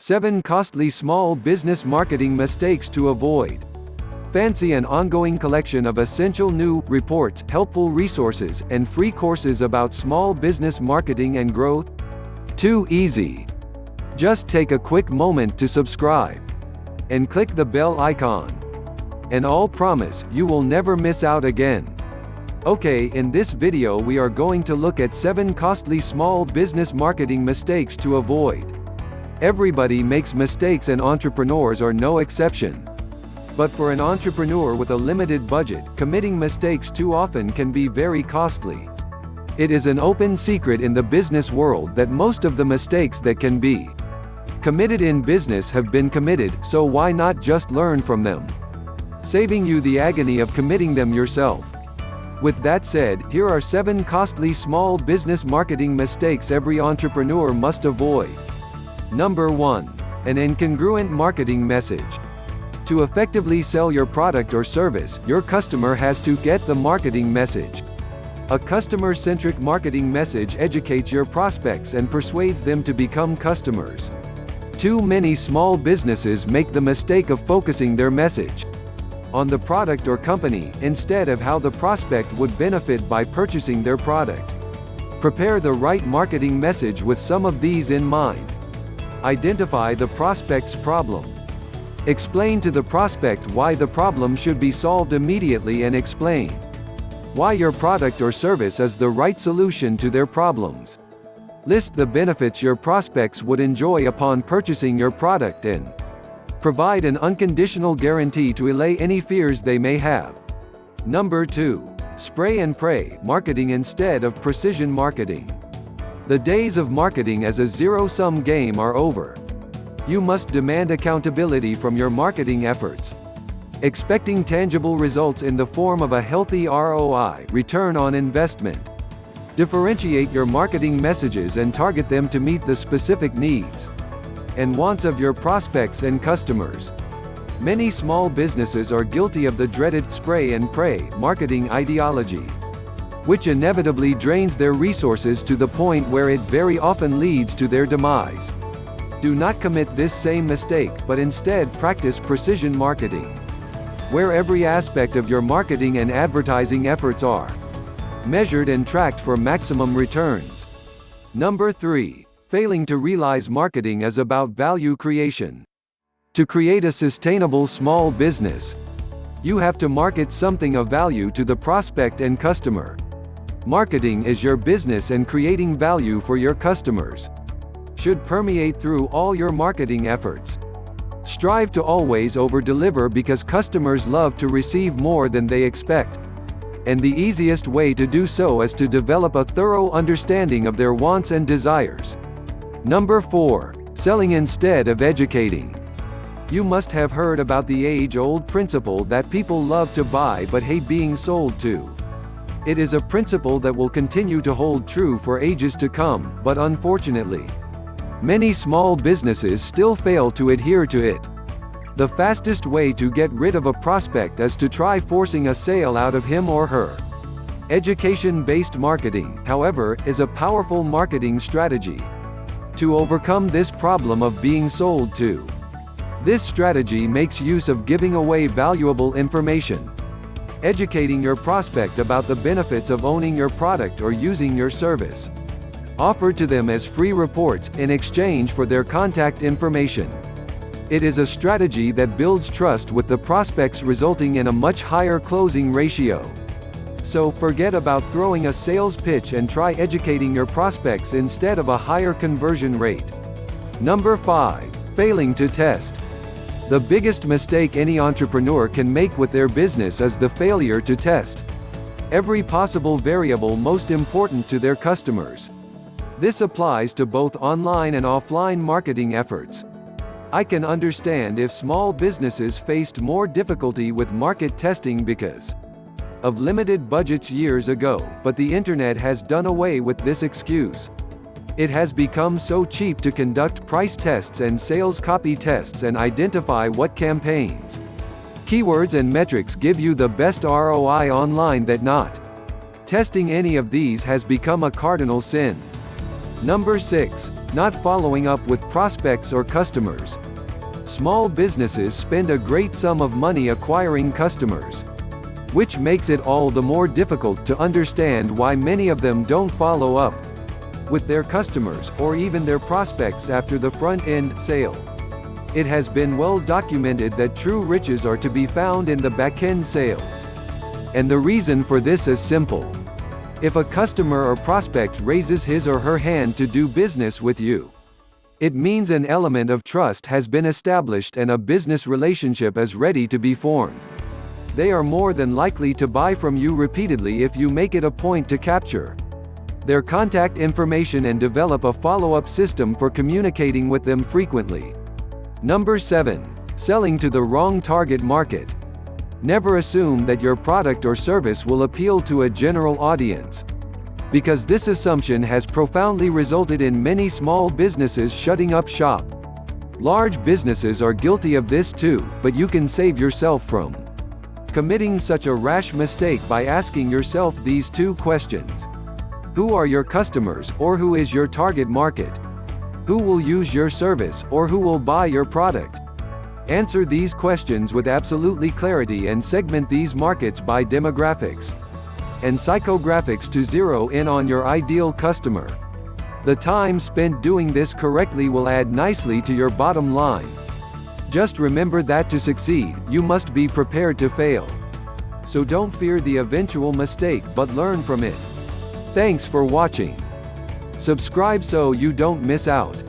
7 costly small business marketing mistakes to avoid. Fancy an ongoing collection of essential new reports, helpful resources, and free courses about small business marketing and growth? Too easy. Just take a quick moment to subscribe and click the bell icon, and I'll promise you will never miss out again. Okay, in this video we are going to look at 7 costly small business marketing mistakes to avoid. Everybody makes mistakes and entrepreneurs are no exception. But for an entrepreneur with a limited budget, committing mistakes too often can be very costly. It is an open secret in the business world that most of the mistakes that can be committed in business have been committed, so why not just learn from them, saving you the agony of committing them yourself. With that said, here are 7 costly small business marketing mistakes every entrepreneur must avoid. Number 1. An incongruent marketing message. To effectively sell your product or service, your customer has to get the marketing message. A customer-centric marketing message educates your prospects and persuades them to become customers. Too many small businesses make the mistake of focusing their message on the product or company, instead of how the prospect would benefit by purchasing their product. Prepare the right marketing message with some of these in mind. Identify the prospect's problem. Explain to the prospect why the problem should be solved immediately and explain why your product or service is the right solution to their problems. List the benefits your prospects would enjoy upon purchasing your product and provide an unconditional guarantee to allay any fears they may have. Number 2. Spray and pray marketing instead of precision marketing. The days of marketing as a zero-sum game are over. You must demand accountability from your marketing efforts, expecting tangible results in the form of a healthy ROI, return on investment. Differentiate your marketing messages and target them to meet the specific needs and wants of your prospects and customers. Many small businesses are guilty of the dreaded spray and pray marketing ideology, which inevitably drains their resources to the point where it very often leads to their demise. Do not commit this same mistake, but instead practice precision marketing, where every aspect of your marketing and advertising efforts are measured and tracked for maximum returns. Number 3. Failing to realize marketing is about value creation. To create a sustainable small business, you have to market something of value to the prospect and customer. Marketing is your business, and creating value for your customers should permeate through all your marketing efforts. Strive to always over-deliver because customers love to receive more than they expect. And the easiest way to do so is to develop a thorough understanding of their wants and desires. Number 4. Selling instead of educating. You must have heard about the age-old principle that people love to buy but hate being sold to. It is a principle that will continue to hold true for ages to come, but unfortunately, many small businesses still fail to adhere to it. The fastest way to get rid of a prospect is to try forcing a sale out of him or her. Education-based marketing, however, is a powerful marketing strategy to overcome this problem of being sold to. This strategy makes use of giving away valuable information, educating your prospect about the benefits of owning your product or using your service, offered to them as free reports in exchange for their contact information. It is a strategy that builds trust with the prospects, resulting in a much higher closing ratio. So, forget about throwing a sales pitch and try educating your prospects instead of a higher conversion rate. Number 5. Failing to test. The biggest mistake any entrepreneur can make with their business is the failure to test every possible variable most important to their customers. This applies to both online and offline marketing efforts. I can understand if small businesses faced more difficulty with market testing because of limited budgets years ago, but the internet has done away with this excuse. It has become so cheap to conduct price tests and sales copy tests and identify what campaigns, keywords and metrics give you the best ROI online that not testing any of these has become a cardinal sin. Number 6. not following up with prospects or customers. Small businesses spend a great sum of money acquiring customers, which makes it all the more difficult to understand why many of them don't follow up with their customers, or even their prospects after the front-end sale. It has been well documented that true riches are to be found in the back-end sales. And the reason for this is simple. If a customer or prospect raises his or her hand to do business with you, it means an element of trust has been established and a business relationship is ready to be formed. They are more than likely to buy from you repeatedly if you make it a point to capture their contact information and develop a follow-up system for communicating with them frequently. Number 7. Selling to the wrong target market. Never assume that your product or service will appeal to a general audience, because this assumption has profoundly resulted in many small businesses shutting up shop. Large businesses are guilty of this too, but you can save yourself from committing such a rash mistake by asking yourself these two questions. Who are your customers, or who is your target market? Who will use your service, or who will buy your product? Answer these questions with absolutely clarity and segment these markets by demographics and psychographics to zero in on your ideal customer. The time spent doing this correctly will add nicely to your bottom line. Just remember that to succeed, you must be prepared to fail. So don't fear the eventual mistake, but learn from it. Thanks for watching. Subscribe so you don't miss out.